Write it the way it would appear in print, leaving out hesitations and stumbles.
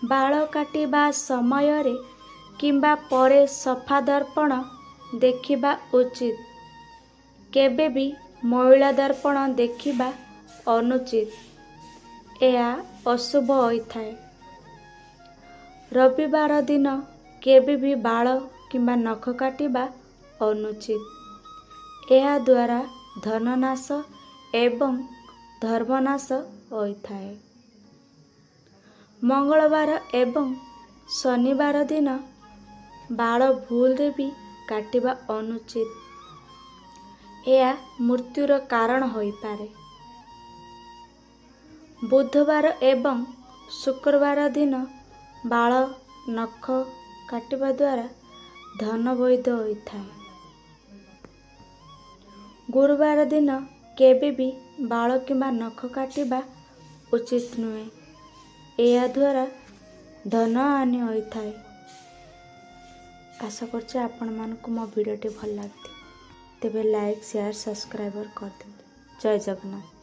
बाल काटिबा समयरे किंबा परे सफा दर्पण देखिबा उचित। केबे भी मैला दर्पण देखिबा अनुचित। यह अशुभ होइथाए। रविवार दिन केबे भी बाल किंबा नख काटिबा अनुचित। यह द्वारा धननाश एवं धर्मनाश होइथाए। मंगलवार एवं शनिवार दिन बाल भूल रे भी काटिबा अनुचित। यह मृत्युर कारण होई पारे। बुधवार एवं शुक्रवार दिन बाल नख काटिबा द्वारा धन वैध होइथाए। गुरुवार दिन केबे भी बाल किंबा नख काटिबा उचित नुहे। यह द्वारा धन हानि होइथाए। आशा करछि आपण मानकु मो वीडियोटी भल लागथि। तेबे लाइक शेयर सब्सक्राइब कर दियंतु। जय जगन्नाथ।